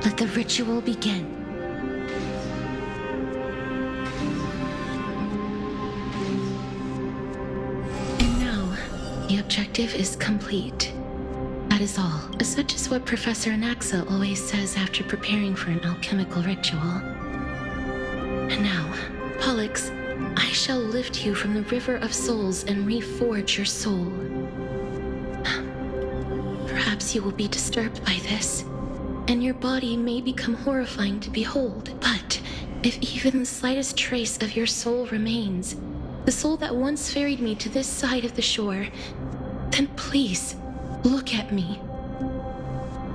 Let the ritual begin. And now, the objective is complete. That is all. Such is what Professor Anaxa always says after preparing for an alchemical ritual. And now, Pollux, I shall lift you from the river of souls and reforge your soul. Perhaps you will be disturbed by this, and your body may become horrifying to behold. But if even the slightest trace of your soul remains, the soul that once ferried me to this side of the shore, then please, look at me.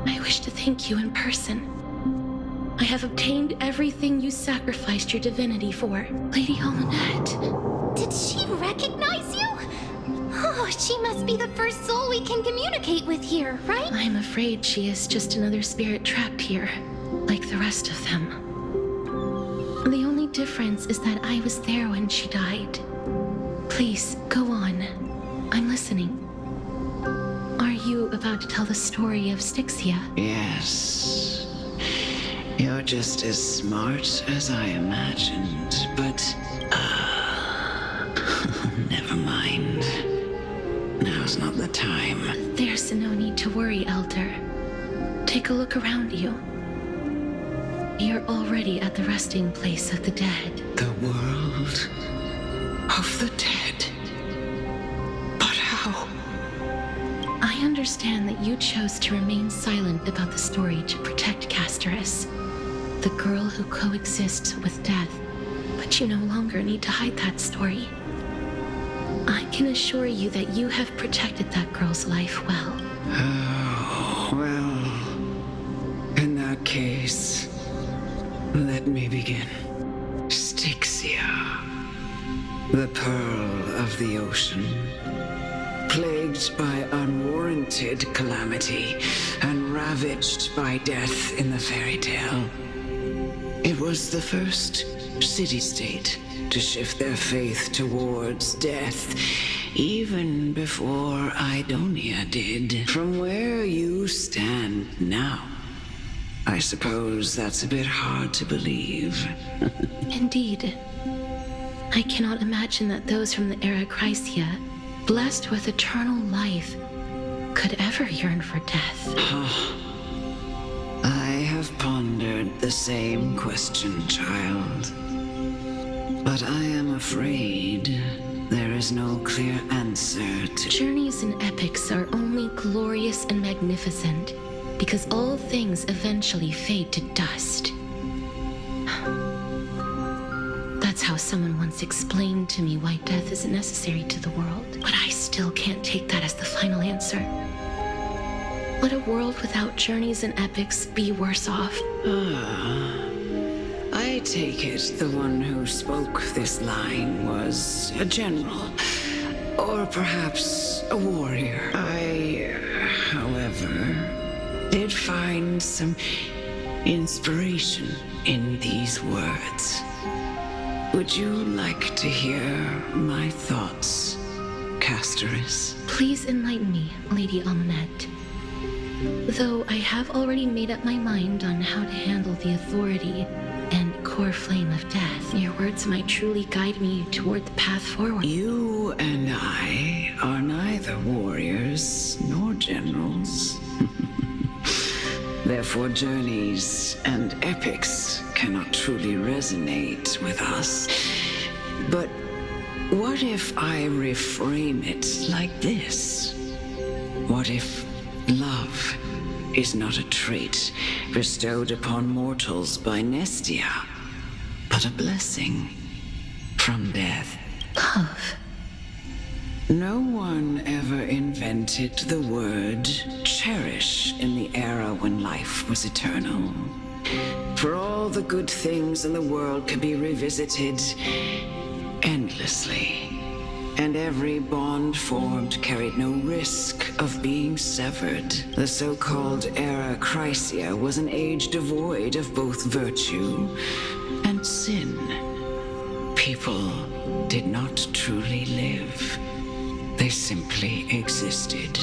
I wish to thank you in person. I have obtained everything you sacrificed your divinity for. Lady Almanette. Did she recognize you? Oh, she must be the first soul we can communicate with here, right? I'm afraid she is just another spirit trapped here, like the rest of them. The only difference is that I was there when she died. Please, go on. I'm listening. Are you about to tell the story of Styxia? Yes. You're just as smart as I imagined, but... never mind. Now's not the time. There's no need to worry, Elder. Take a look around you. You're already at the resting place of the dead. The world of the dead. But how? I understand that you chose to remain silent about the story to protect Castorus, the girl who coexists with death, but you no longer need to hide that story. I can assure you that you have protected that girl's life well. Oh, well, in that case, let me begin. Styxia, the pearl of the ocean, plagued by unwarranted calamity and ravaged by death in the fairy tale. It was the first city-state to shift their faith towards death, even before Idonia did. From where you stand now, I suppose that's a bit hard to believe. Indeed. I cannot imagine that those from the era Chrysia, blessed with eternal life, could ever yearn for death. I have pondered the same question, child. But I am afraid there is no clear answer to... Journeys and epics are only glorious and magnificent because all things eventually fade to dust. That's how someone once explained to me why death isn't necessary to the world. But I still can't take that as the final answer. Would a world without journeys and epics be worse off? I take it the one who spoke this line was a general, or perhaps a warrior. I, however, did find some inspiration in these words. Would you like to hear my thoughts, Castorus? Please enlighten me, Lady Almanette. Though I have already made up my mind on how to handle the authority and core flame of death, your words might truly guide me toward the path forward. You and I are neither warriors nor generals. Therefore, journeys and epics cannot truly resonate with us. But what if I reframe it like this? What if love is not a trait bestowed upon mortals by Nestia, but a blessing from death? Love. No one ever invented the word cherish in the era when life was eternal. For all the good things in the world could be revisited endlessly, and every bond formed carried no risk of being severed. The so-called era Chrysia was an age devoid of both virtue and sin. People did not truly live. They simply existed.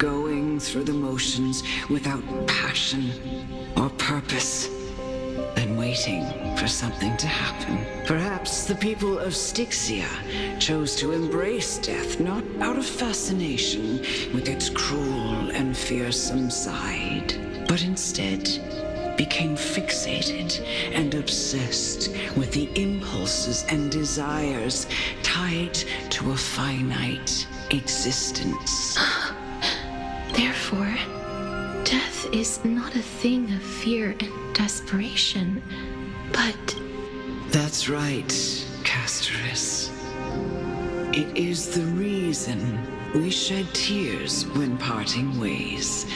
going through the motions without passion or purpose, and waiting for something to happen. Perhaps the people of Styxia chose to embrace death not out of fascination with its cruel and fearsome side, but instead became fixated and obsessed with the impulses and desires tied to a finite existence. Therefore, death is not a thing of fear and desperation, but... That's right, Casterus. It is the reason we shed tears when parting ways,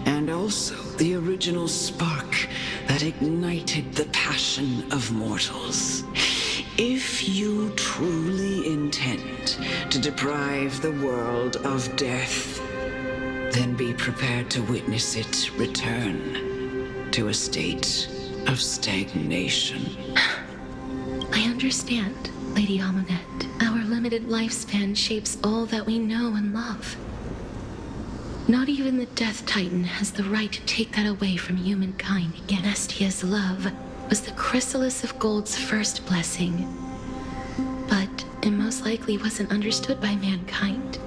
and also the original spark that ignited the passion of mortals. If you truly intend to deprive the world of death, then be prepared to witness it return to a state of stagnation. I understand, Lady Amunet. Our limited lifespan shapes all that we know and love. Not even the Death Titan has the right to take that away from humankind. Ganestia's love was the chrysalis of Gold's first blessing, but it most likely wasn't understood by mankind.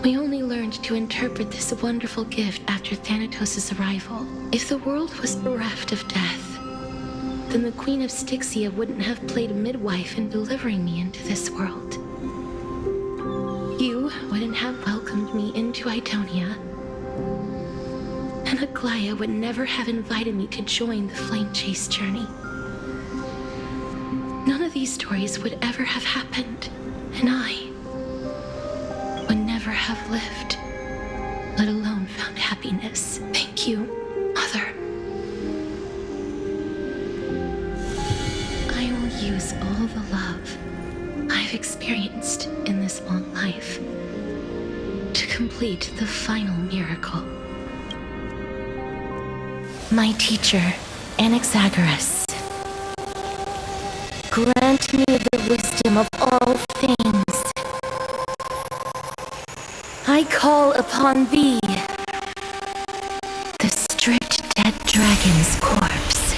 We only learned to interpret this wonderful gift after Thanatos' arrival. If the world was bereft of death, then the Queen of Styxia wouldn't have played midwife in delivering me into this world. You wouldn't have welcomed me into Idonia, and Aglaya would never have invited me to join the Flame Chase journey. None of these stories would ever have happened, and I would never have lived, let alone found happiness. Thank you, Mother. I will use all the love I've experienced in this long life to complete the final miracle. My teacher, Anaxagoras, grant me the wisdom of all things. I call upon thee, the stripped dead dragon's corpse.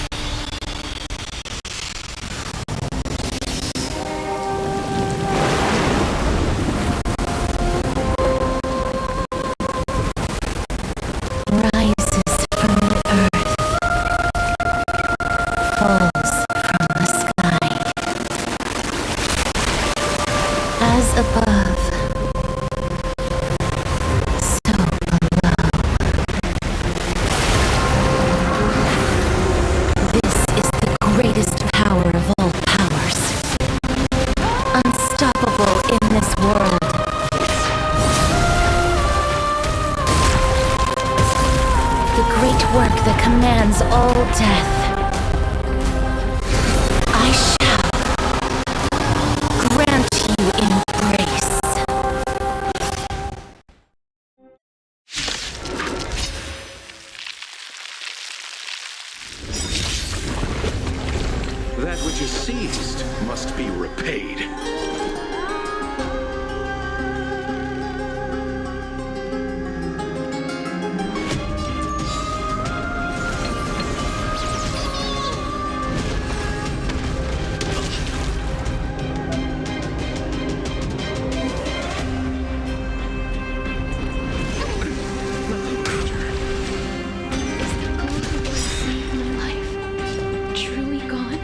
Rises from the earth, falls from the sky. As above, so below. This is the greatest power of all powers, unstoppable in this world. The great work that commands all death. I shall grant you in grace. That which is seized must be repaid. Life truly gone?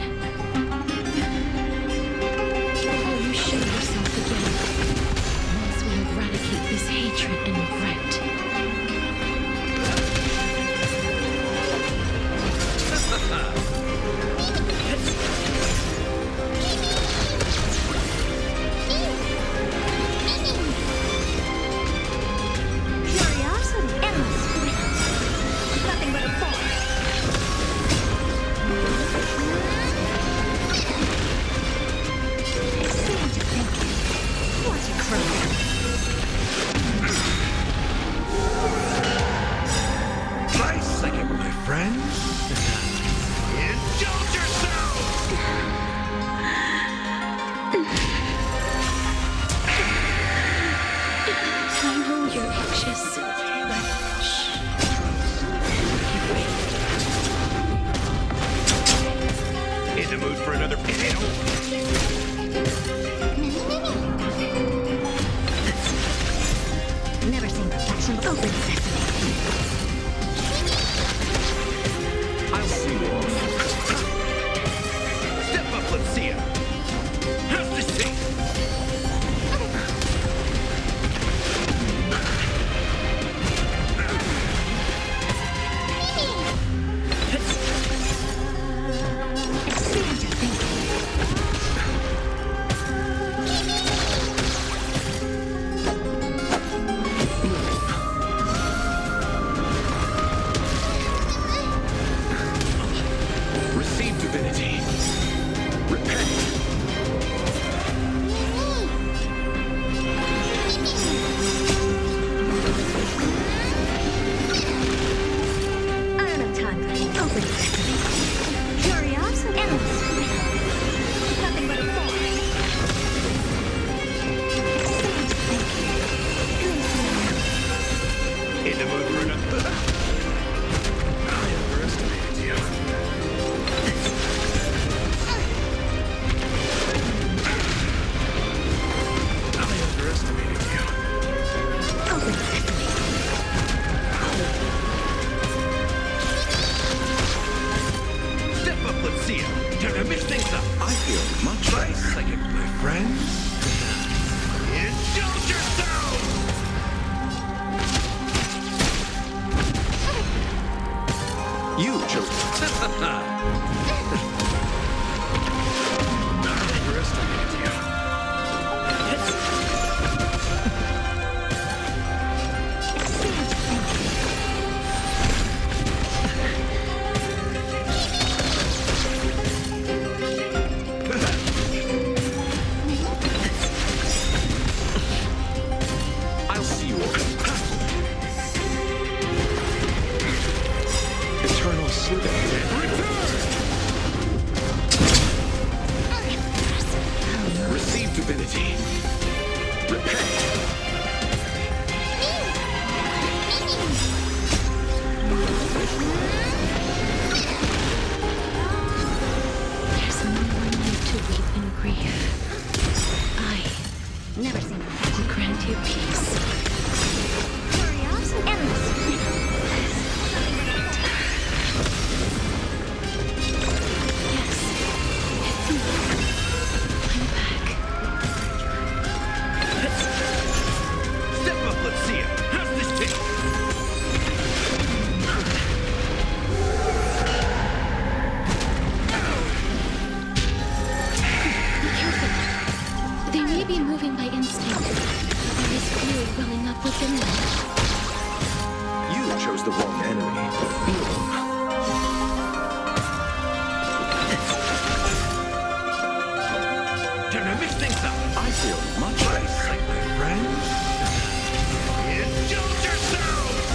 you're anxious. In the mood for another potato? Never seen perfection. Open sesame. I'll see you all. Step up, let's see ya. How's this thing? Expand your thinking. Receive divinity. Repent. I don't have time for this. Open sesame. Curiosity. Endless. Nothing but a bore. Expand your thinking. In the mood for another. I underestimated you. I underestimated you. Open sesame. Step up, let's see ya. Time to mix things up. I feel much nice. Psychic, my friends. Indulge yourselves! You chose. I underestimated you. Expand your thinking. I'll see you all. Eternal sleep. Receive divinity. Repent. There's no one need to weep in grief. I Never seen will grant you peace. curiosity. Endless. Yes, it's me. I'm back. Step up, let's see ya. How's this taste? Be careful. They may be moving by instinct, but there is fury welling up within them. You chose the wrong enemy. Feel them. Time to mix things up. I feel much nice, like my friends. Indulge yourselves!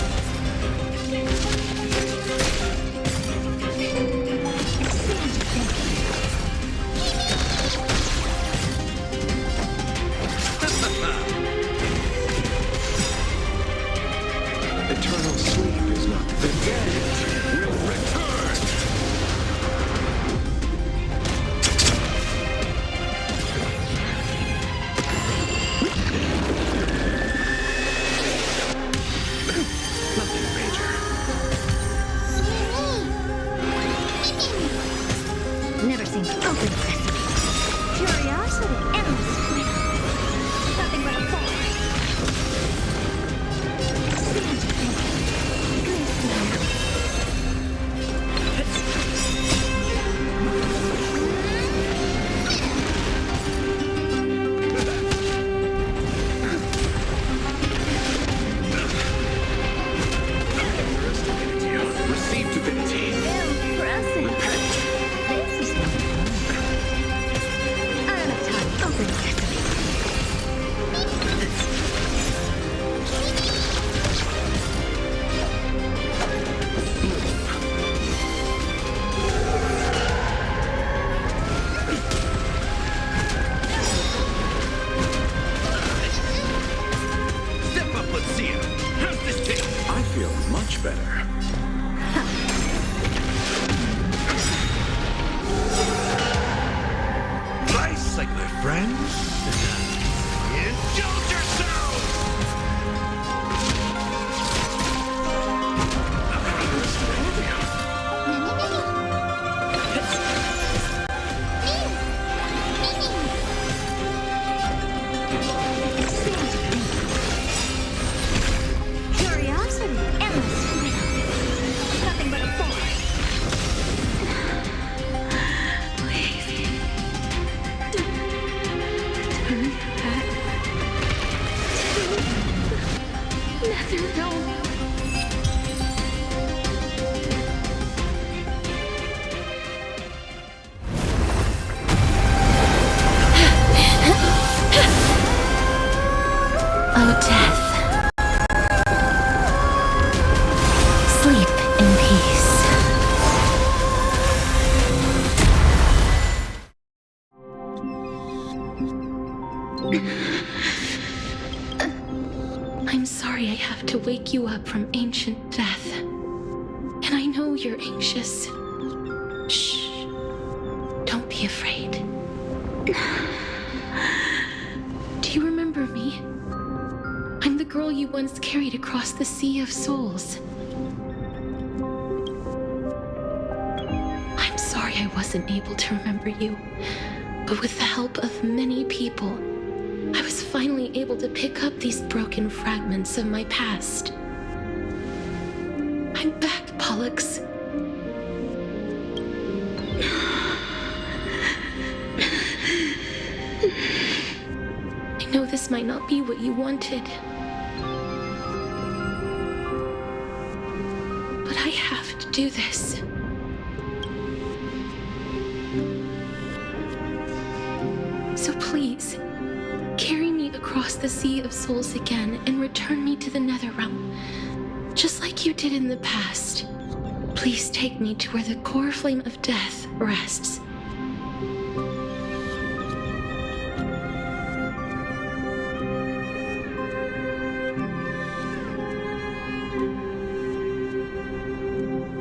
Expand your thinking. Eternal sleep is not the dead. better. Nice, like my friends. Indulge yourselves! Curiosity, endless. Nothing but a bore. Please. Turn back. Nether realm. Oh, death. Sleep in peace. I'm sorry I have to wake you up from ancient death. And I know you're anxious. Shh. Don't be afraid. Do you remember me? I'm the girl you once carried across the Sea of Souls. I'm sorry I wasn't able to remember you, but with the help of many people, I was finally able to pick up these broken fragments of my past. I'm back, Pollux. I know this might not be what you wanted, but I have to do this. So please, carry me across the Sea of Souls again and return me to the Netherrealm, just like you did in the past. Please take me to where the core flame of death rests.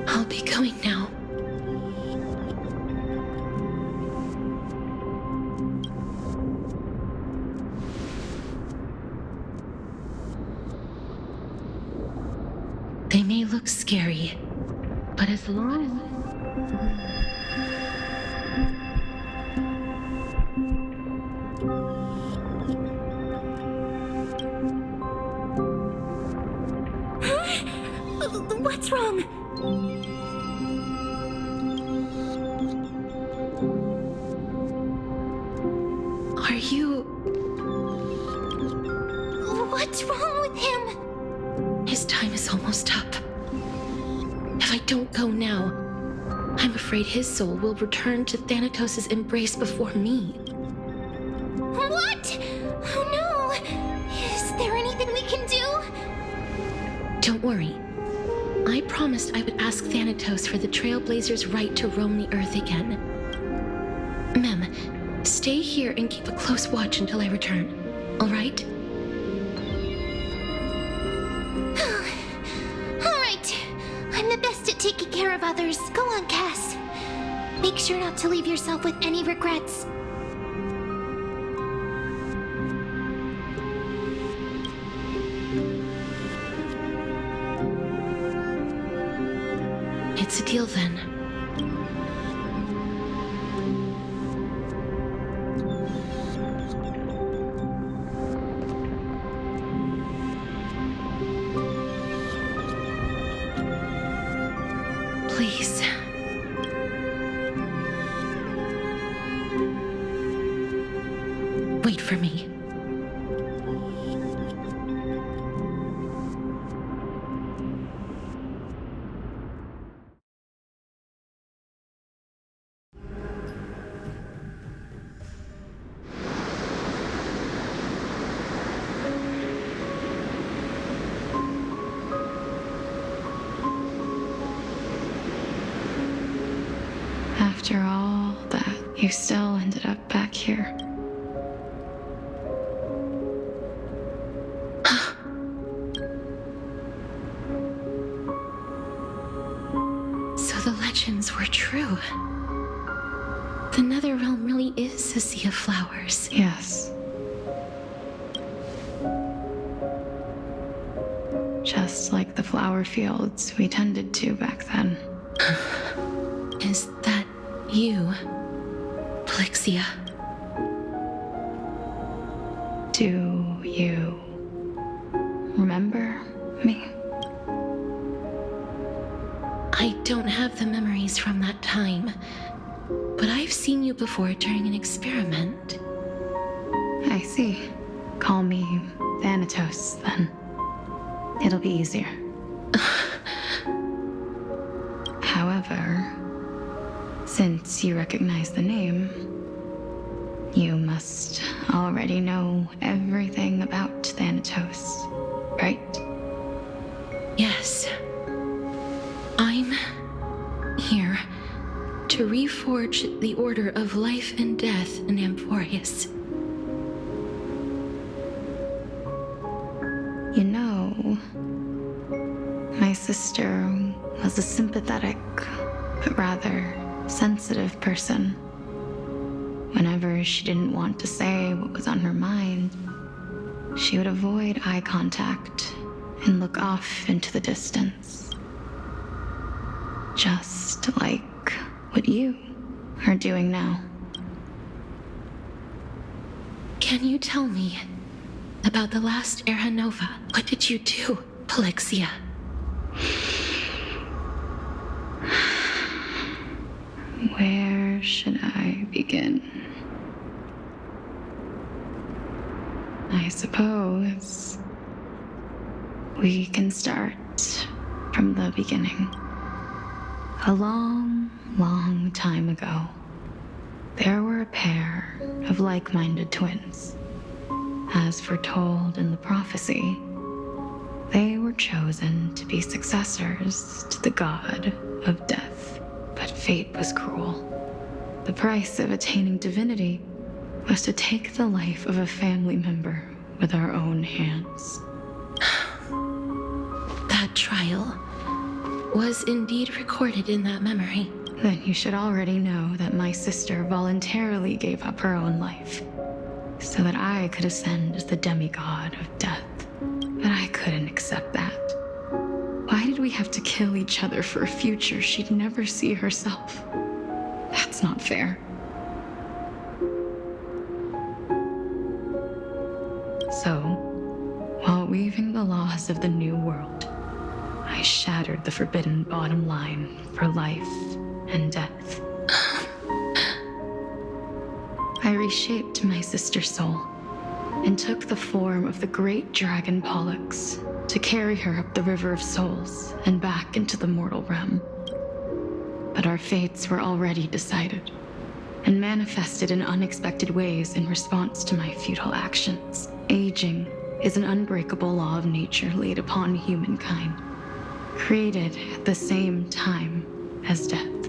I'll be going now. They may look scary, but as long What's wrong? Are you... What's wrong with him? His time is almost up. If I don't go now, I'm afraid his soul will return to Thanatos' embrace before me. What? Oh no! Is there anything we can do? Don't worry. I promised I would ask Thanatos for the Trailblazers' right to roam the Earth again. Mem, stay here and keep a close watch until I return, all right? All right. I'm the best at taking care of others. Go on, Cass. Make sure not to leave yourself with any regrets. It's a deal then. Please. Wait for me. After all that, you still ended up back here. legends were true. The Netherrealm really is a sea of flowers. Yes. Just like the flower fields we tended to back then. Is that you, Pollixia? Do you remember me? I don't have the memories from that time, but I've seen you before during an experiment. I see. Call me Thanatos, then. It'll be easier. However, since you recognize the name, you must already know everything about Thanatos, right? Yes. I'm here to reforge the order of life and death in Amphorius. You know, my sister was a sympathetic, but rather sensitive person. Whenever she didn't want to say what was on her mind, she would avoid eye contact and look off into the distance. Just like what you are doing now. Can you tell me about the last Era Nova? What did you do, Pollixia? Where should I begin? I suppose we can start from the beginning. A long, long time ago, there were a pair of like-minded twins. As foretold in the prophecy, they were chosen to be successors to the god of death. But fate was cruel. The price of attaining divinity was to take the life of a family member with our own hands. That trial was indeed recorded in that memory. Then you should already know that my sister voluntarily gave up her own life so that I could ascend as the demigod of death. But I couldn't accept that. Why did we have to kill each other for a future she'd never see herself? That's not fair. So, while weaving the laws of the new world, I shattered the forbidden bottom line for life and death. I reshaped my sister's soul and took the form of the great dragon Pollux to carry her up the River of Souls and back into the mortal realm. But our fates were already decided and manifested in unexpected ways in response to my futile actions. Aging is an unbreakable law of nature laid upon humankind, created at the same time as death.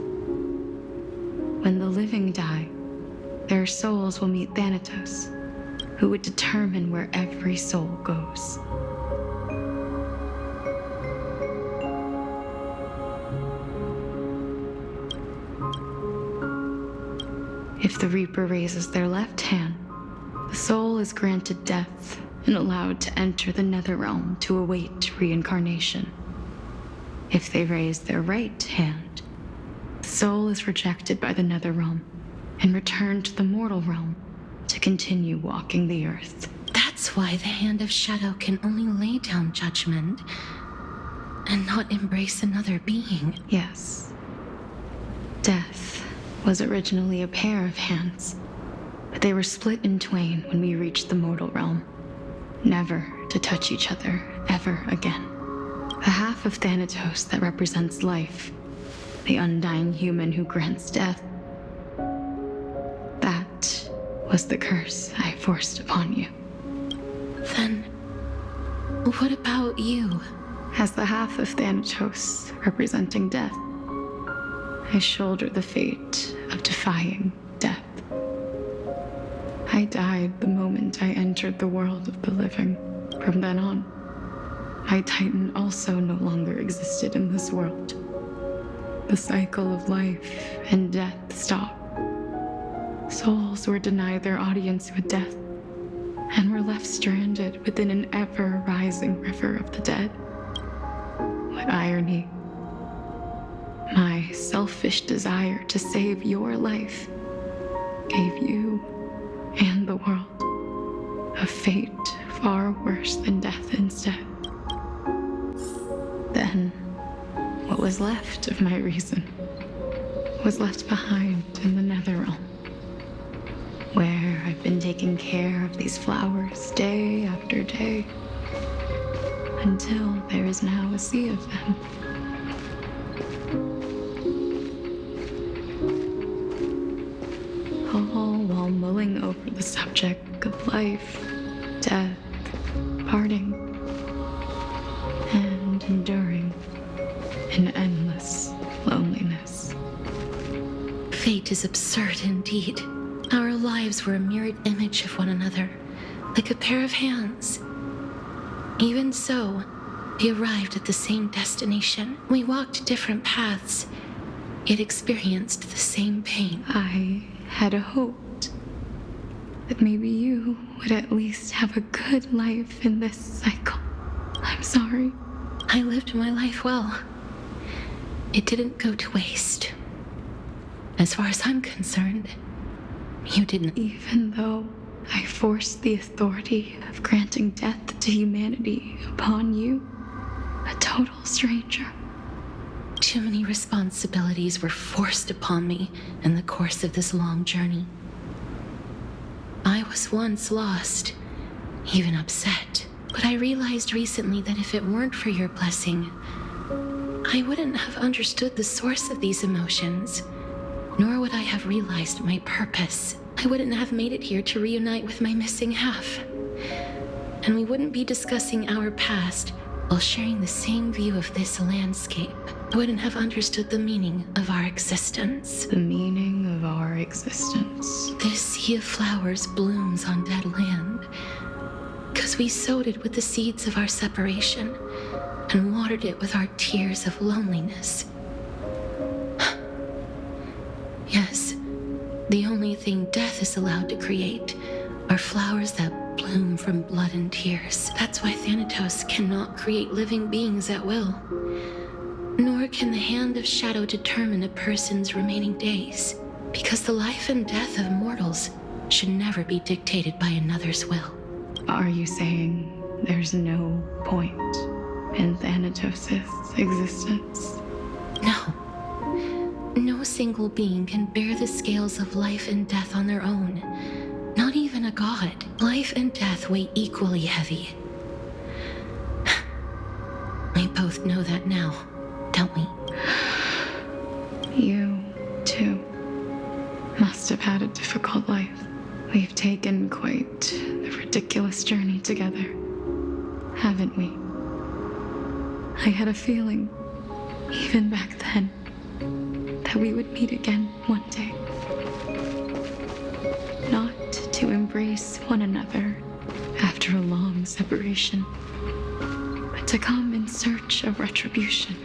When the living die, their souls will meet Thanatos, who would determine where every soul goes. If the Reaper raises their left hand, the soul is granted death and allowed to enter the Netherrealm to await reincarnation. If they raise their right hand, the soul is rejected by the Netherrealm and returned to the mortal realm to continue walking the earth. That's why the Hand of Shadow can only lay down judgment and not embrace another being. Yes. Death was originally a pair of hands, but they were split in twain when we reached the mortal realm, never to touch each other ever again. The half of Thanatos that represents life, the undying human who grants death, that was the curse I forced upon you. Then, what about you? As the half of Thanatos representing death, I shoulder the fate of defying death. I died the moment I entered the world of the living. From then on, my Titan also no longer existed in this world. the cycle of life and death stopped. Souls were denied their audience with death and were left stranded within an ever-rising river of the dead. What irony. My selfish desire to save your life gave you and the world a fate far worse than death instead. Then, what was left of my reason was left behind in the Netherrealm, where I've been taking care of these flowers day after day, until there is now a sea of them. All while mulling over the subject of life, death, parting, and enduring an endless loneliness. Fate is absurd indeed. Our lives were a mirrored image of one another, like a pair of hands. Even so, we arrived at the same destination. We walked different paths, yet experienced the same pain. I had hoped that maybe you would at least have a good life in this cycle. I'm sorry. I lived my life well. It didn't go to waste. As far as I'm concerned, you didn't. Even though I forced the authority of granting death to humanity upon you, a total stranger. Too many responsibilities were forced upon me in the course of this long journey. I was once lost, even upset, but I realized recently that if it weren't for your blessing, I wouldn't have understood the source of these emotions, nor would I have realized my purpose. I wouldn't have made it here to reunite with my missing half. And we wouldn't be discussing our past while sharing the same view of this landscape. I wouldn't have understood the meaning of our existence. The meaning of our existence. This sea of flowers blooms on dead land, because we sowed it with the seeds of our separation and watered it with our tears of loneliness. Yes, the only thing death is allowed to create are flowers that bloom from blood and tears. That's why Thanatos cannot create living beings at will. Nor can the hand of shadow determine a person's remaining days, because the life and death of mortals should never be dictated by another's will. Are you saying there's no point in Thanatos' existence? No. No single being can bear the scales of life and death on their own. Not even a god. Life and death weigh equally heavy. We both know that now, don't we? You, too, must have had a difficult life. We've taken quite the ridiculous journey together, haven't we? I had a feeling, even back then, that we would meet again one day. Not to embrace one another after a long separation, but to come in search of retribution.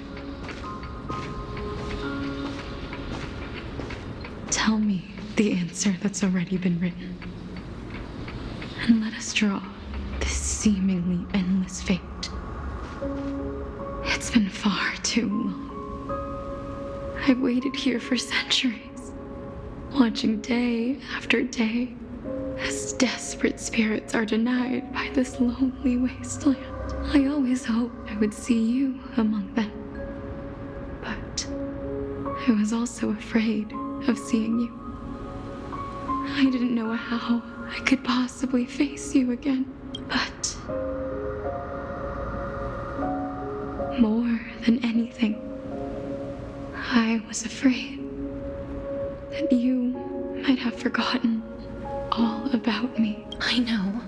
Tell me the answer that's already been written, and let us draw this seemingly endless fate. It's been far too long. I've waited here for centuries, watching day after day as desperate spirits are denied by this lonely wasteland. I always hoped I would see you among them, but I was also afraid of seeing you. I didn't know how I could possibly face you again, but more than anything, I was afraid that you might have forgotten all about me. I know.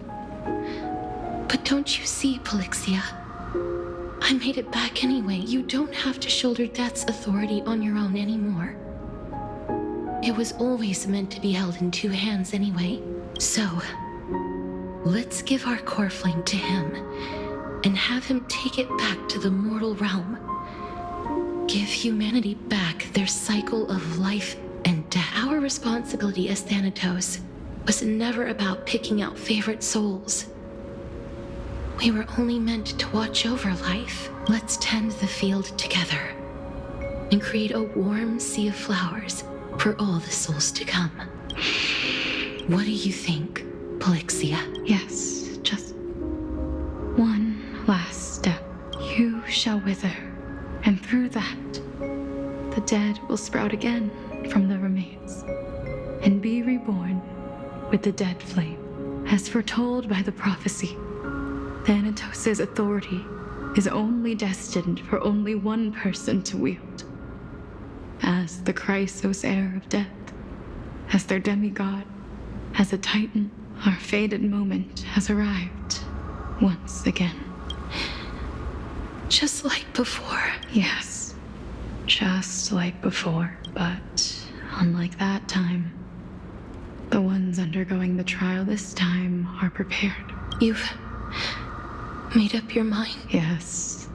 But don't you see, Pollixia? I made it back anyway. You don't have to shoulder death's authority on your own anymore. It was always meant to be held in two hands anyway. So, let's give our core flame to him and have him take it back to the mortal realm. give humanity back their cycle of life and death. Our responsibility as Thanatos was never about picking out favorite souls. We were only meant to watch over life. Let's tend the field together and create a warm sea of flowers for all the souls to come. What do you think, Pollixia? Yes, just one last step. You shall wither, and through that, the dead will sprout again from the remains, and be reborn with the dead flame. As foretold by the prophecy, Thanatos' authority is only destined for only one person to wield. As the Chrysos heir of death, as their demigod, as a titan, our fated moment has arrived once again. Just like before. Yes, just like before, but unlike that time, the ones undergoing the trial this time are prepared. You've made up your mind? Yes,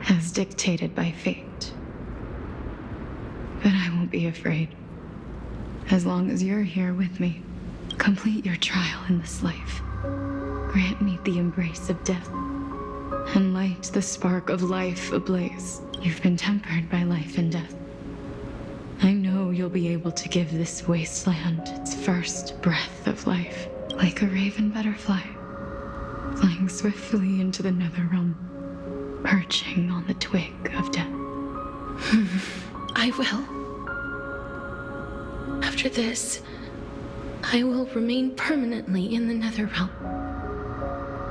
as dictated by fate. But I won't be afraid. As long as you're here with me, complete your trial in this life. Grant me the embrace of death, and light the spark of life ablaze. You've been tempered by life and death. I know you'll be able to give this wasteland its first breath of life, like a raven butterfly, flying swiftly into the nether realm, perching on the twig of death. I will. After this, I will remain permanently in the Netherrealm.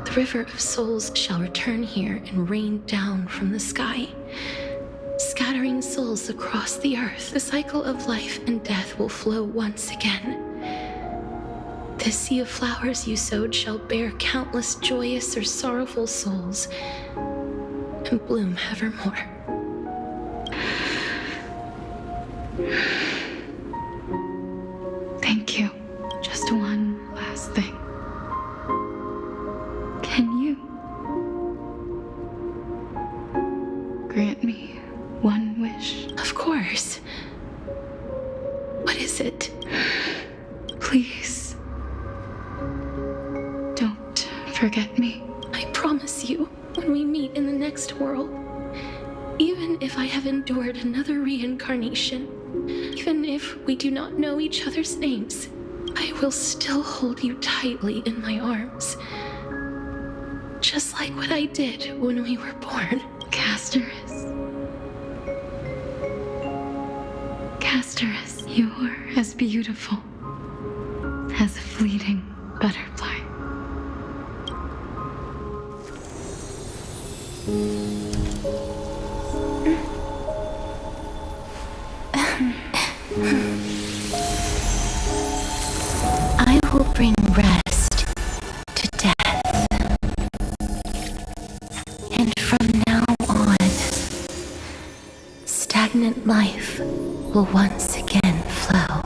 The River of Souls shall return here and rain down from the sky, scattering souls across the earth. The cycle of life and death will flow once again. The sea of flowers you sowed shall bear countless joyous or sorrowful souls and bloom evermore. Thank you. Just one last thing. Can you grant me one wish? Of course. What is it? Please, don't forget me. I promise you, when we meet in the next world, even if I have endured another reincarnation, even if we do not know each other's names, I will still hold you tightly in my arms. Just like what I did when we were born. Castoris. Castoris, you're as beautiful as a fleeting butterfly. I will bring rest to death. And from now on, stagnant life will once again flow.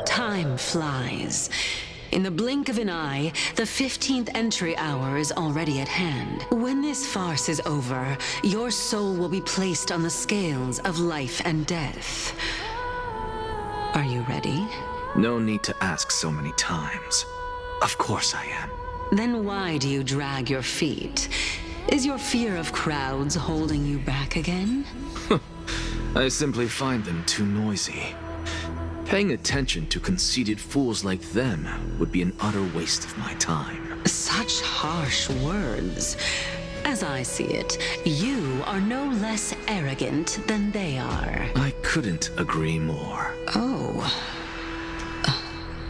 Time flies. In the blink of an eye, the 15th entry hour is already at hand. When this farce is over, your soul will be placed on the scales of life and death. Are you ready? No need to ask so many times. Of course I am. Then why do you drag your feet? Is your fear of crowds holding you back again? I simply find them too noisy. Paying attention to conceited fools like them would be an utter waste of my time. Such harsh words. As I see it, you are no less arrogant than they are. I couldn't agree more. Oh.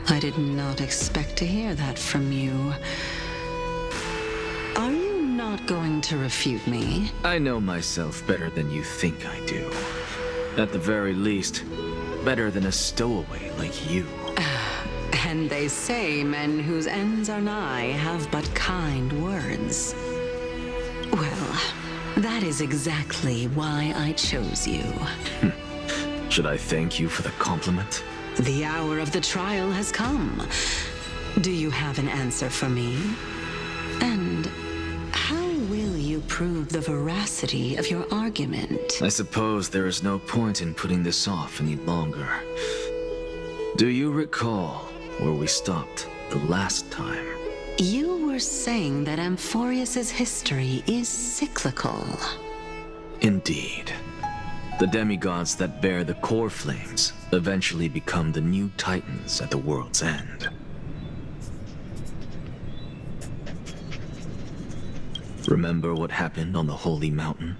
I did not expect to hear that from you. Are you not going to refute me? I know myself better than you think I do. At the very least, better than a stowaway like you. And they say men whose ends are nigh have but kind words. Well, that is exactly why I chose you. Should I thank you for the compliment? The hour of the trial has come. Do you have an answer for me? And how will you prove the veracity of your argument? I suppose there is no point in putting this off any longer. Do you recall where we stopped the last time? You were saying that Amphorius's history is cyclical. Indeed. The demigods that bear the core flames eventually become the new titans at the world's end. Remember what happened on the Holy Mountain?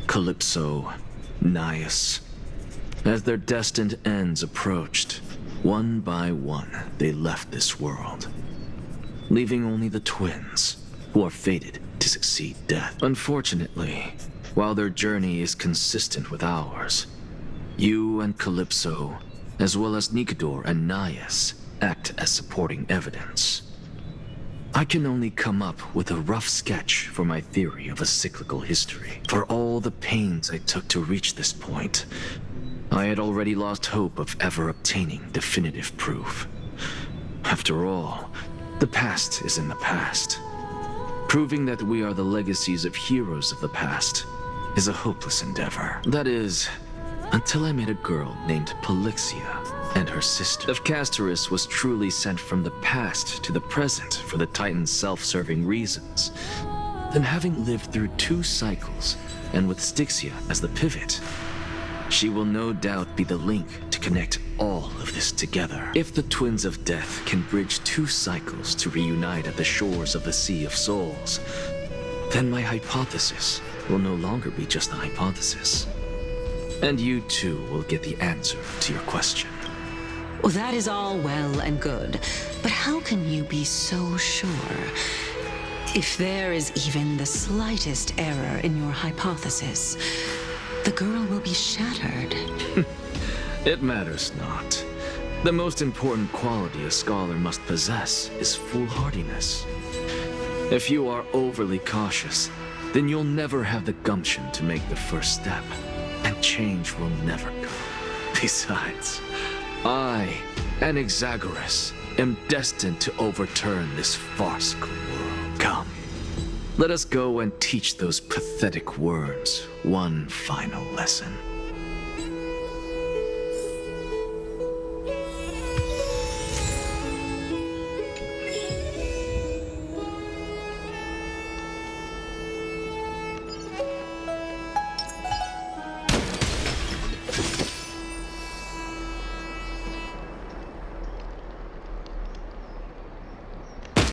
Calypso, Naias. As their destined ends approached, one by one they left this world, leaving only the twins, who are fated to succeed death. Unfortunately, while their journey is consistent with ours, you and Calypso, as well as Nicodor and Naias, act as supporting evidence. I can only come up with a rough sketch for my theory of a cyclical history. For all the pains I took to reach this point, I had already lost hope of ever obtaining definitive proof. After all, the past is in the past. Proving that we are the legacies of heroes of the past is a hopeless endeavor. That is, until I met a girl named Pollixia and her sister. If Castorus was truly sent from the past to the present for the Titan's self-serving reasons, then having lived through 2 cycles, and with Styxia as the pivot, she will no doubt be the link to connect all of this together. If the Twins of Death can bridge 2 cycles to reunite at the shores of the Sea of Souls, then my hypothesis will no longer be just a hypothesis. And you too will get the answer to your question. Well, that is all well and good, but how can you be so sure? If there is even the slightest error in your hypothesis, the girl will be shattered. It matters not. The most important quality a scholar must possess is foolhardiness. If you are overly cautious, then you'll never have the gumption to make the first step, and change will never come. Besides, I, Anaxagoras, am destined to overturn this farcical world. Come, let us go and teach those pathetic worms one final lesson.